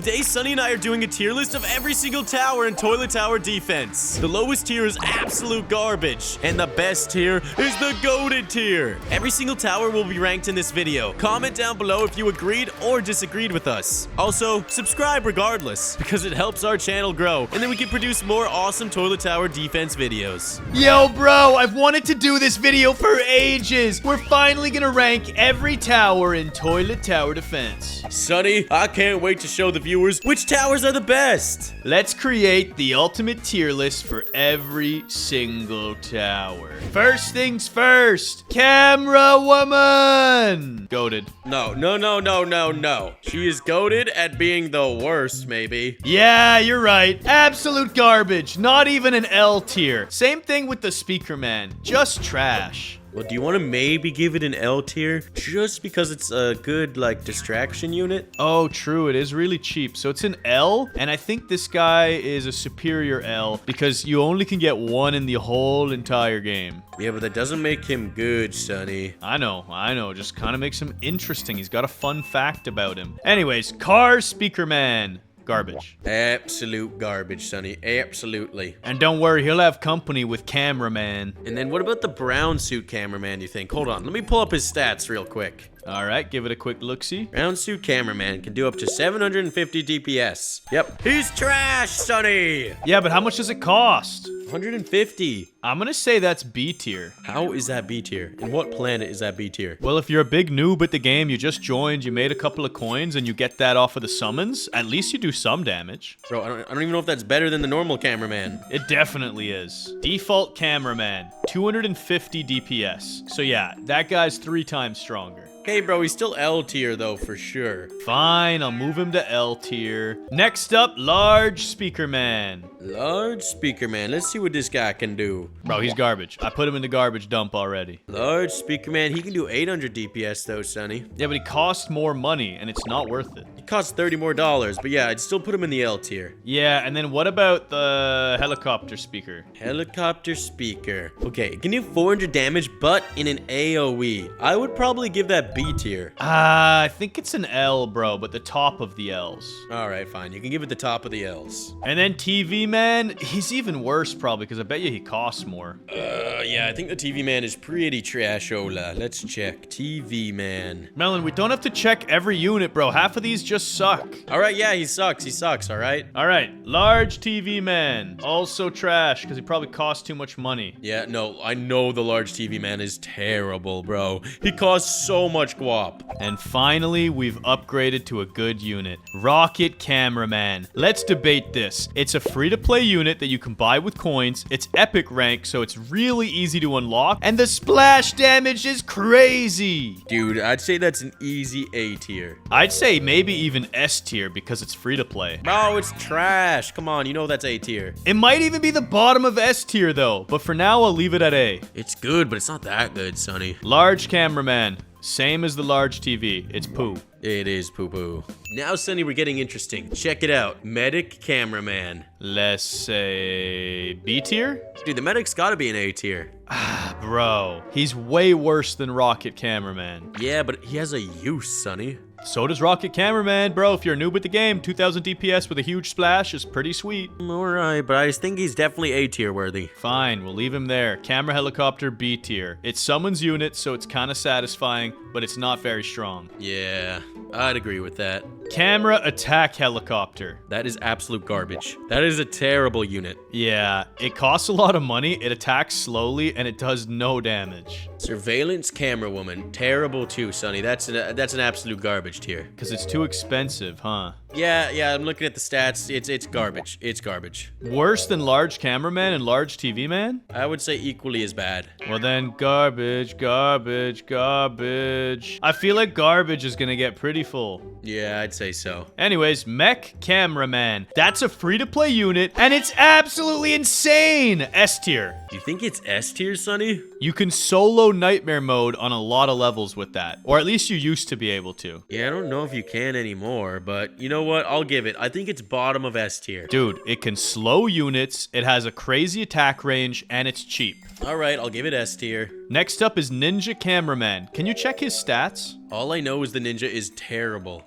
Today, Sunny and I are doing a tier list of every single tower in Toilet Tower Defense. The lowest tier is absolute garbage, and the best tier is the goated tier. Every single tower will be ranked in this video. Comment down below if you agreed or disagreed with us. Also, subscribe regardless, because it helps our channel grow, and then we can produce more awesome Toilet Tower Defense videos. Yo, bro, I've wanted to do this video for ages. We're finally gonna rank every tower in Toilet Tower Defense. Sunny, I can't wait to show the viewers which towers are the best. Let's create the ultimate tier list for every single tower. First things first, Camera Woman. Goated. No. She is goated at being the worst, maybe. Yeah, you're right. Absolute garbage. Not even an L tier. Same thing with the Speaker Man. Just trash. Well, do you want to maybe give it an L tier? Just because it's a good, like, distraction unit? Oh, true. It is really cheap. So it's an L, and I think this guy is a superior L because you only can get one in the whole entire game. Yeah, but that doesn't make him good, Sonny. I know. Just kind of makes him interesting. He's got a fun fact about him. Anyways, Car Speaker Man. Garbage. Absolute garbage, Sonny. Absolutely. And don't worry, he'll have company with Cameraman. And then what about the brown suit cameraman, you think? Hold on, let me pull up his stats real quick. All right, give it a quick look-see. Brown suit cameraman can do up to 750 DPS. Yep. He's trash, Sonny! Yeah, but how much does it cost? 150. I'm gonna say that's B tier. How is that B tier? And what planet is that B tier? Well, if you're a big noob at the game, you just joined, you made a couple of coins, and you get that off of the summons, at least you do some damage. Bro, I don't even know if that's better than the normal cameraman. It definitely is. Default Cameraman, 250 DPS. So yeah, that guy's 3 times stronger. Okay, bro, he's still L tier, though, for sure. Fine, I'll move him to L tier. Next up, Large Speaker Man. Large Speaker Man. Let's see what this guy can do. Bro, he's garbage. I put him in the garbage dump already. Large Speaker Man. He can do 800 DPS, though, Sonny. Yeah, but he costs more money, and it's not worth it. It costs $30 more, but yeah, I'd still put him in the L tier. Yeah, and then what about the Helicopter Speaker? Helicopter Speaker. Okay, it can do 400 damage, but in an AoE. I would probably give that B tier. I think it's an L, bro, but the top of the L's. All right, fine. You can give it the top of the L's. And then TV Man, he's even worse probably because I bet you he costs more. Yeah, I think the TV Man is pretty trashola. Let's check. TV Man. Melon, we don't have to check every unit, bro. Half of these just suck. All right, yeah, he sucks. He sucks, all right? All right, Large TV Man. Also trash because he probably costs too much money. Yeah, no, I know the Large TV Man is terrible, bro. He costs so much guap. And finally, we've upgraded to a good unit. Rocket Cameraman. Let's debate this. It's a free-to-play unit that you can buy with coins. It's epic rank, so it's really easy to unlock. And the splash damage is crazy. Dude, I'd say that's an easy A tier. I'd say maybe even S tier because it's free-to-play. Bro, it's trash. Come on, you know that's A tier. It might even be the bottom of S tier, though. But for now, I'll leave it at A. It's good, but it's not that good, Sonny. Large Cameraman. Same as the large TV. It's poo. It is poo-poo. Now, Sonny, we're getting interesting. Check it out. Medic Cameraman. Let's say B tier? Dude, the medic's gotta be an A tier. Bro, he's way worse than Rocket Cameraman. Yeah, but he has a use, Sonny. So does Rocket Cameraman, bro. If you're a noob at the game, 2000 DPS with a huge splash is pretty sweet. Alright, but I just think he's definitely A tier worthy. Fine, we'll leave him there. Camera Helicopter B tier. It summons units, so it's kind of satisfying, but it's not very strong. Yeah, I'd agree with that. Camera Attack Helicopter. That is absolute garbage. That is a terrible unit. Yeah, it costs a lot of money, it attacks slowly, and it does no damage. Surveillance Camera Woman. Terrible too, Sonny. That's an absolute garbage tier. Because it's too expensive, huh? Yeah, I'm looking at the stats. It's garbage. It's garbage. Worse than Large Cameraman and Large TV Man? I would say equally as bad. Well then, garbage, garbage, garbage. I feel like garbage is gonna get pretty full. Yeah, I'd say so. Anyways, Mech Cameraman. That's a free-to-play unit, and it's absolutely insane! S tier. Do you think it's S tier, Sonny? You can solo Nightmare Mode on a lot of levels with that. Or at least you used to be able to. Yeah, I don't know if you can anymore, but you know what? I'll give it. I think it's bottom of S tier. Dude, it can slow units, it has a crazy attack range, and it's cheap. Alright, I'll give it S tier. Next up is Ninja Cameraman. Can you check his stats? All I know is the ninja is terrible.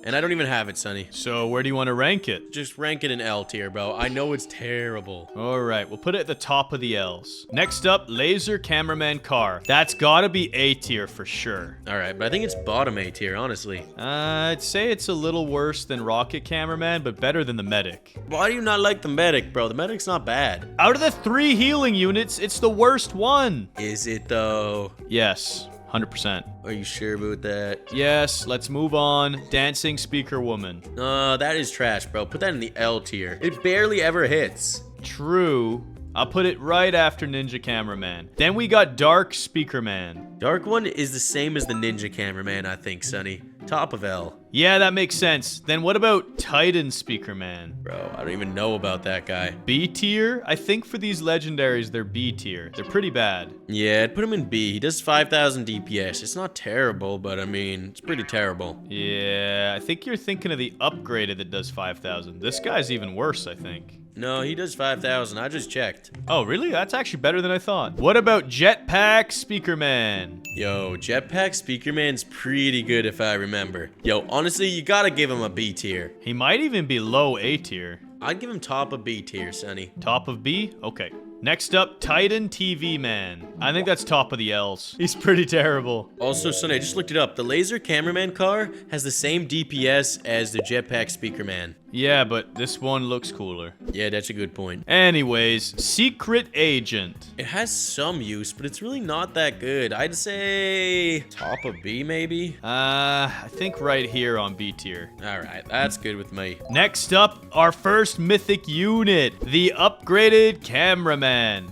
And I don't even have it, Sonny. So where do you want to rank it? Just rank it in L tier, bro. I know it's terrible. All right, we'll put it at the top of the L's. Next up, laser cameraman car. That's gotta be A tier for sure. All right, but I think it's bottom A tier, honestly. I'd say it's a little worse than rocket cameraman, but better than the medic. Why do you not like the medic, bro? The medic's not bad. Out of the 3 healing units, it's the worst one. Is it, though? Yes, 100%. Are you sure about that? Yes, let's move on. Dancing speaker woman. That is trash, bro. Put that in the L tier. It barely ever hits. True. I'll put it right after Ninja Cameraman. Then we got Dark Speaker Man. Dark one is the same as the Ninja Cameraman, I think, Sonny. Top of L. Yeah, that makes sense. Then what about Titan Speaker Man? Bro, I don't even know about that guy. B tier? I think for these legendaries, they're B tier. They're pretty bad. Yeah, I'd put him in B. He does 5,000 DPS. It's not terrible, but I mean, it's pretty terrible. Yeah, I think you're thinking of the upgraded that does 5,000. This guy's even worse, I think. No, he does 5,000. I just checked. Oh, really? That's actually better than I thought. What about Jetpack Speaker Man? Yo, Jetpack Speaker Man's pretty good if I remember. Yo, honestly, you gotta give him a B tier. He might even be low A tier. I'd give him top of B tier, Sonny. Top of B? Okay. Next up, Titan TV Man. I think that's top of the L's. He's pretty terrible. Also, Sonny, I just looked it up. The laser cameraman car has the same DPS as the Jetpack Speaker Man. Yeah, but this one looks cooler. Yeah, that's a good point. Anyways, Secret Agent. It has some use, but it's really not that good. I'd say top of B, maybe? I think right here on B tier. All right, that's good with me. Next up, our first mythic unit, the upgraded cameraman.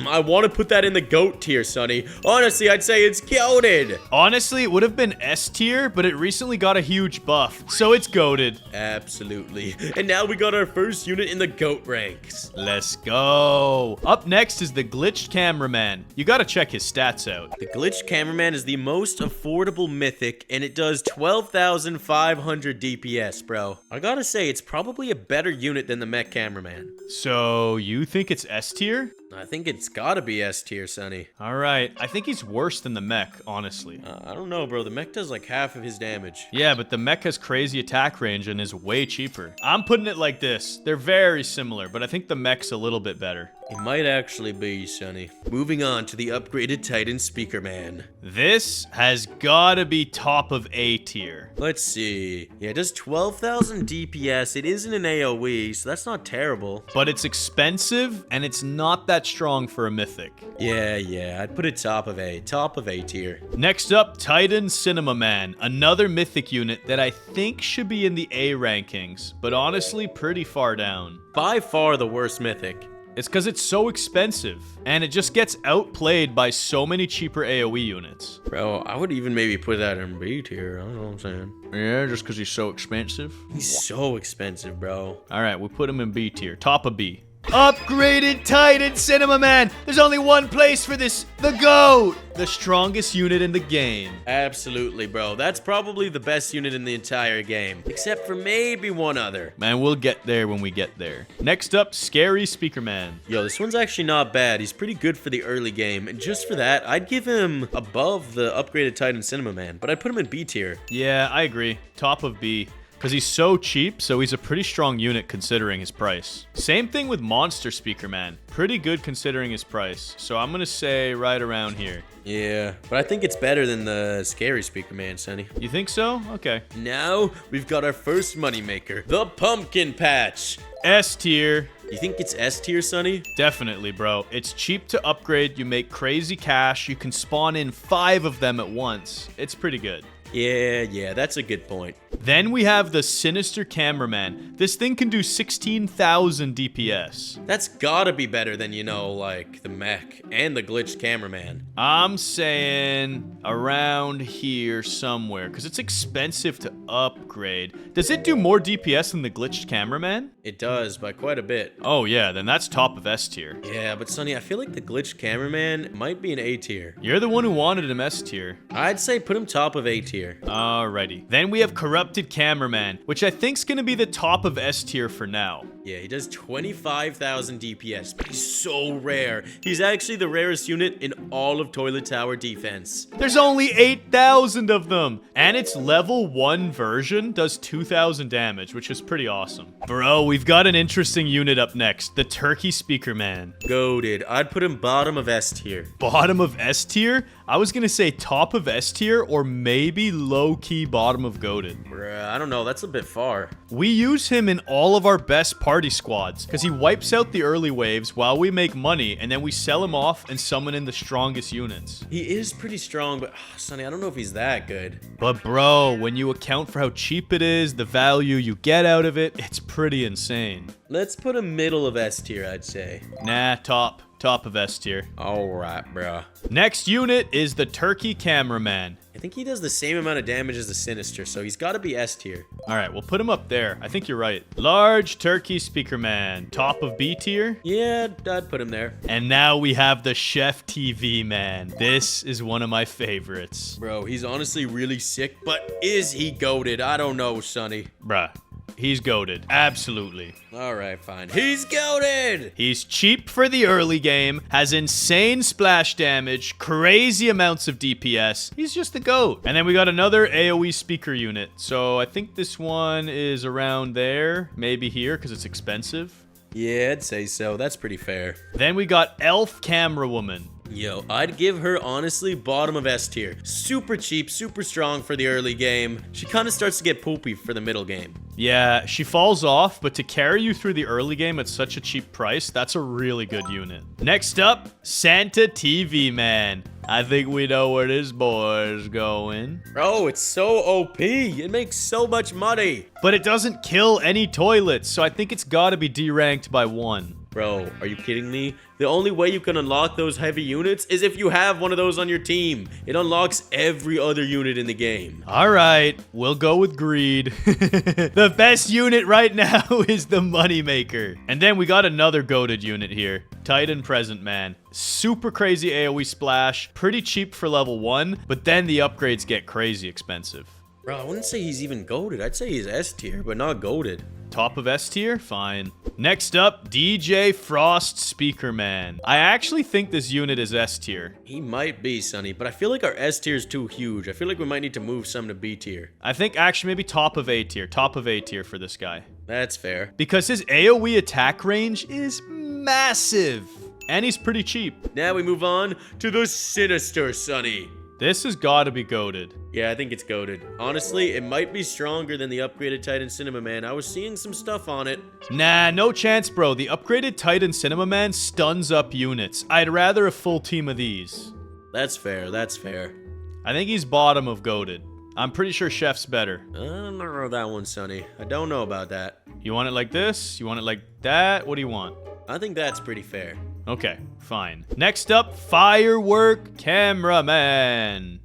I want to put that in the GOAT tier, Sonny. Honestly, I'd say it's goated. Honestly, it would have been S tier, but it recently got a huge buff, so it's goated. Absolutely. And now we got our first unit in the GOAT ranks. Let's go. Up next is the glitched cameraman. You gotta check his stats out. The glitched cameraman is the most affordable mythic, and it does 12,500 DPS, bro. I gotta say, it's probably a better unit than the mech cameraman. So you think it's S tier? I think it's gotta be S tier, Sonny. All right, I think he's worse than the mech, honestly. I don't know, bro. The mech does like half of his damage. Yeah, but the mech has crazy attack range and is way cheaper. I'm putting it like this. They're very similar, but I think the mech's a little bit better. It might actually be, Sonny. Moving on to the upgraded Titan Speaker Man. This has gotta be top of A tier. Let's see. Yeah, it does 12,000 DPS. It isn't an AoE, so that's not terrible. But it's expensive, and it's not that strong for a mythic. Yeah, I'd put it top of A tier. Next up, Titan Cinema Man, another mythic unit that I think should be in the A rankings, but honestly pretty far down. By far the worst mythic. It's because it's so expensive, and it just gets outplayed by so many cheaper AoE units. Bro, I would even maybe put that in B tier. I don't know what I'm saying. Yeah, just because he's so expensive? He's so expensive, bro. All right, we put him in B tier, top of B. Upgraded Titan Cinema Man. There's only one place for this. The GOAT. The strongest unit in the game. Absolutely, bro. That's probably the best unit in the entire game. Except for maybe one other. Man, we'll get there when we get there. Next up, Scary Speaker Man. Yo, this one's actually not bad. He's pretty good for the early game. And just for that, I'd give him above the upgraded Titan Cinema Man. But I'd put him in B tier. Yeah, I agree. Top of B. Because he's so cheap, so he's a pretty strong unit considering his price. Same thing with Monster Speaker Man. Pretty good considering his price. So I'm going to say right around here. Yeah, but I think it's better than the Scary Speaker Man, Sonny. You think so? Okay. Now, we've got our first moneymaker. The Pumpkin Patch. S tier. You think it's S tier, Sonny? Definitely, bro. It's cheap to upgrade. You make crazy cash. You can spawn in 5 of them at once. It's pretty good. Yeah, that's a good point. Then we have the Sinister Cameraman. This thing can do 16,000 DPS. That's gotta be better than, you know, like the mech and the glitched cameraman. I'm saying around here somewhere, because it's expensive to upgrade. Does it do more DPS than the glitched cameraman? It does, by quite a bit. Oh yeah, then that's top of S tier. Yeah, but Sonny, I feel like the glitched cameraman might be an A tier. You're the one who wanted him S tier. I'd say put him top of A tier. Alrighty. Then we have Corrupt Corrupted Cameraman, which I think's gonna be the top of S tier for now. Yeah, he does 25,000 DPS, but he's so rare. He's actually the rarest unit in all of Toilet Tower defense. There's only 8,000 of them, and its level 1 version does 2,000 damage, which is pretty awesome. Bro, we've got an interesting unit up next, the Turkey Speaker Man. Goated. I'd put him bottom of S tier. Bottom of S tier? I was gonna say top of S tier, or maybe low-key bottom of goated. Bruh, I don't know, that's a bit far. We use him in all of our best party squads, because he wipes out the early waves while we make money, and then we sell him off and summon in the strongest units. He is pretty strong, but Sonny, I don't know if he's that good. But bro, when you account for how cheap it is, the value you get out of it, it's pretty insane. Let's put him middle of S tier, I'd say. Nah, top. Top of S tier. Alright, bruh. Next unit is the Turkey Cameraman. I think he does the same amount of damage as the Sinister, so he's gotta be S tier. Alright, we'll put him up there. I think you're right. Large Turkey Speaker Man. Top of B tier? Yeah, I'd put him there. And now we have the Chef TV Man. This is one of my favorites. Bro, he's honestly really sick, but is he goated? I don't know, Sonny. Bruh. He's goated. Absolutely. Alright, fine. He's goated! He's cheap for the early game, has insane splash damage, crazy amounts of DPS. He's just the GOAT. And then we got another AoE speaker unit. So I think this one is around there, maybe here, because it's expensive. Yeah, I'd say so. That's pretty fair. Then we got Elf Camera Woman. Yo, I'd give her, honestly, bottom of S tier. Super cheap, super strong for the early game. She kind of starts to get poopy for the middle game. Yeah, she falls off, but to carry you through the early game at such a cheap price, that's a really good unit. Next up, Santa TV Man. I think we know where this boy is going. Bro, it's so OP. It makes so much money. But it doesn't kill any toilets, so I think it's gotta be D-ranked by 1. Bro, are you kidding me? The only way you can unlock those heavy units is if you have one of those on your team. It unlocks every other unit in the game. All right, we'll go with greed. The best unit right now is the Moneymaker. And then we got another goated unit here. Titan Present Man. Super crazy AoE splash. Pretty cheap for level 1, but then the upgrades get crazy expensive. Bro, I wouldn't say he's even goated. I'd say he's S tier, but not goated. Top of S tier? Fine. Next up, DJ Frost Speaker Man. I actually think this unit is S tier. He might be, Sonny, but I feel like our S tier is too huge. I feel like we might need to move some to B tier. I think actually maybe top of A tier. Top of A tier for this guy. That's fair. Because his AoE attack range is massive. And he's pretty cheap. Now we move on to the Sinister, Sonny. This has got to be goated. Yeah, I think it's goated. Honestly, it might be stronger than the upgraded Titan Cinema Man. I was seeing some stuff on it. Nah, no chance, bro. The upgraded Titan Cinema Man stuns up units. I'd rather a full team of these. That's fair, that's fair. I think he's bottom of goated. I'm pretty sure Chef's better. I don't know that one, Sonny. I don't know about that. You want it like this? You want it like that? What do you want? I think that's pretty fair. Okay, fine. Next up, Firework Cameraman.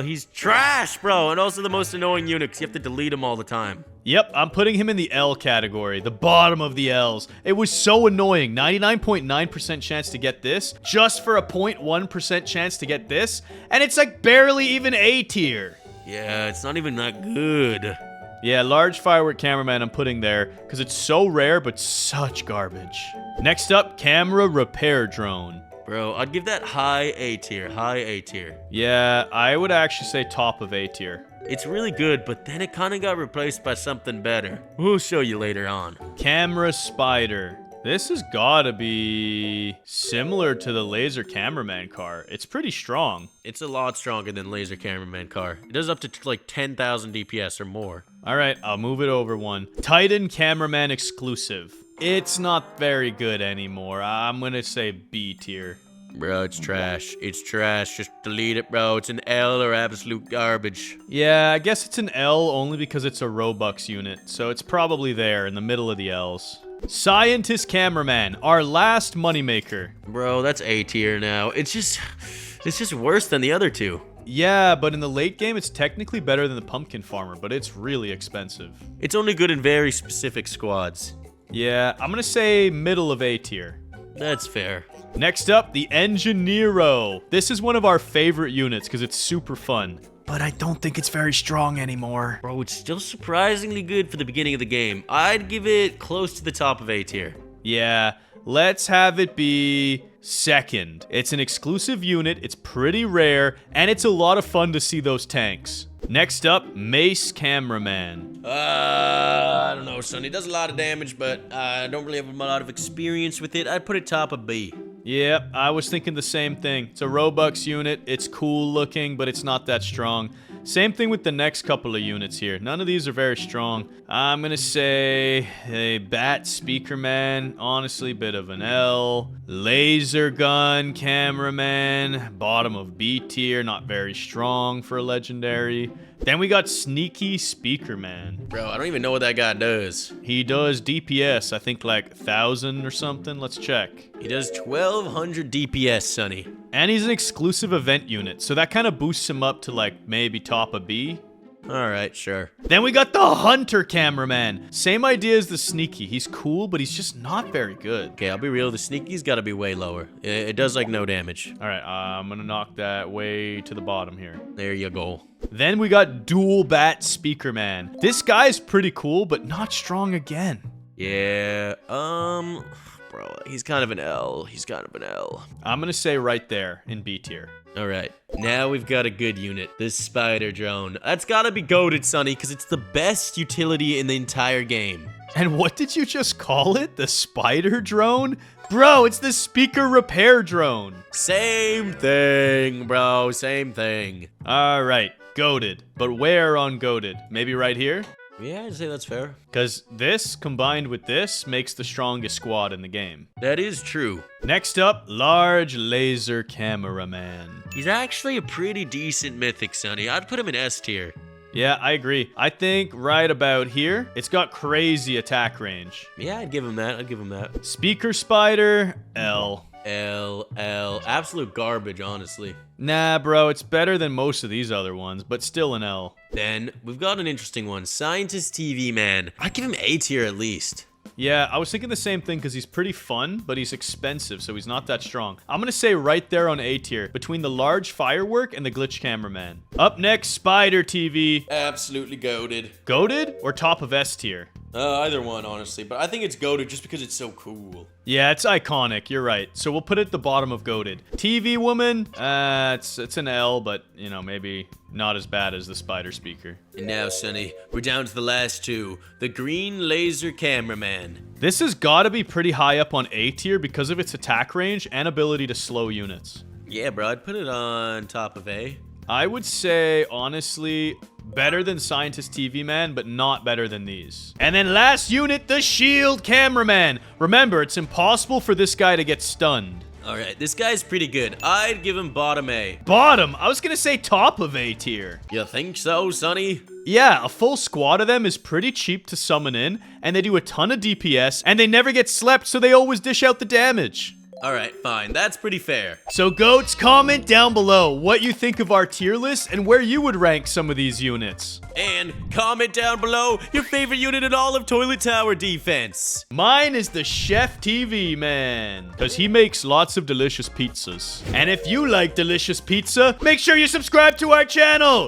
He's trash, bro. And also the most annoying unit because you have to delete him all the time. Yep, I'm putting him in the L category, the bottom of the L's. It was so annoying. 99.9% chance to get this, just for a 0.1% chance to get this, and it's like barely even A tier. Yeah, it's not even that good. Yeah, large firework cameraman I'm putting there because it's so rare but such garbage. Next up, camera repair drone. Bro, I'd give that high A tier, high A tier. Yeah, I would actually say top of A tier. It's really good, but then it kind of got replaced by something better. We'll show you later on. Camera spider. This has gotta be similar to the laser cameraman car. It's pretty strong. It's a lot stronger than laser cameraman car. It does up to like 10,000 DPS or more. All right, I'll move it over one. Titan cameraman exclusive. It's not very good anymore. I'm gonna say B tier. Bro, it's trash. It's trash. Just delete it, bro. It's an L or absolute garbage. Yeah, I guess it's an L only because it's a Robux unit. So it's probably there in the middle of the L's. Scientist Cameraman, our last moneymaker. Bro, that's A tier now. It's just worse than the other two. Yeah, but in the late game, it's technically better than the Pumpkin Farmer, but it's really expensive. It's only good in very specific squads. Yeah, I'm gonna say middle of A tier. That's fair. Next up, the Engineero. This is one of our favorite units because it's super fun. but I don't think it's very strong anymore. Bro, it's still surprisingly good for the beginning of the game. I'd give it close to the top of A tier. Yeah, let's have it be second. It's an exclusive unit, it's pretty rare, and it's a lot of fun to see those tanks. Next up, Mace Cameraman. I don't know, son. He does a lot of damage, but I don't really have a lot of experience with it. I'd put it top of B. Yep, I was thinking the same thing. It's a Robux unit, it's cool looking, but it's not that strong. Same thing with the next couple of units here. None of these are very strong. I'm gonna say a Bat Speaker Man, honestly, bit of an L. Laser Gun Cameraman, bottom of B tier, not very strong for a legendary. Then we got Sneaky Speaker Man. Bro, I don't even know what that guy does. He does DPS, I think like 1,000 or something. Let's check. He does 1,200 DPS, Sonny. And he's an exclusive event unit, so that kind of boosts him up to like maybe top of B. Alright, sure. Then we got the Hunter Cameraman. Same idea as the Sneaky. He's cool, but he's just not very good. Okay, I'll be real. The Sneaky's gotta be way lower. It does like no damage. All right, I'm gonna knock that way to the bottom here. There you go. Then we got Dual Bat Speaker Man. This guy's pretty cool, but not strong again. Yeah, bro, he's kind of an L. He's kind of an L. I'm gonna say right there in B tier. All right, now we've got a good unit. This Spider Drone. That's gotta be goated, Sonny, because it's the best utility in the entire game. And what did you just call it? The Spider Drone? Bro, it's the Speaker Repair Drone. Same thing, bro. Same thing. All right, goated. But where on goated? Maybe right here? Yeah, I'd say that's fair. Because this, combined with this, makes the strongest squad in the game. That is true. Next up, Large Laser Cameraman. He's actually a pretty decent mythic, Sonny. I'd put him in S tier. Yeah, I agree. I think right about here, it's got crazy attack range. Yeah, I'd give him that. I'd give him that. Speaker Spider, L. L. Absolute garbage, honestly. Nah, bro, it's better than most of these other ones, but still an L. Then, we've got an interesting one. Scientist TV Man. I'd give him A tier at least. Yeah, I was thinking the same thing because he's pretty fun, but he's expensive, so he's not that strong. I'm gonna say right there on A tier, between the Large Firework and the Glitch Cameraman. Up next, Spider TV. Absolutely goated. Goated or top of S tier? Either one, honestly. But I think it's goated just because it's so cool. Yeah, it's iconic. You're right. So we'll put it at the bottom of goated. TV Woman, it's an L, but, you know, maybe not as bad as the Spider Speaker. And now, Sonny, we're down to the last two. The Green Laser Cameraman. This has got to be pretty high up on A tier because of its attack range and ability to slow units. Yeah, bro, I'd put it on top of A. I would say, honestly, better than Scientist TV Man, but not better than these. And then last unit, the Shield Cameraman. Remember, it's impossible for this guy to get stunned. All right, this guy's pretty good. I'd give him bottom A. Bottom? I was gonna say top of A tier. You think so, Sonny? Yeah, a full squad of them is pretty cheap to summon in, and they do a ton of DPS, and they never get slept, so they always dish out the damage. Alright, fine. That's pretty fair. So goats, comment down below what you think of our tier list and where you would rank some of these units. And comment down below your favorite unit in all of Toilet Tower Defense. Mine is the Chef TV Man, because he makes lots of delicious pizzas. And if you like delicious pizza, make sure you subscribe to our channel.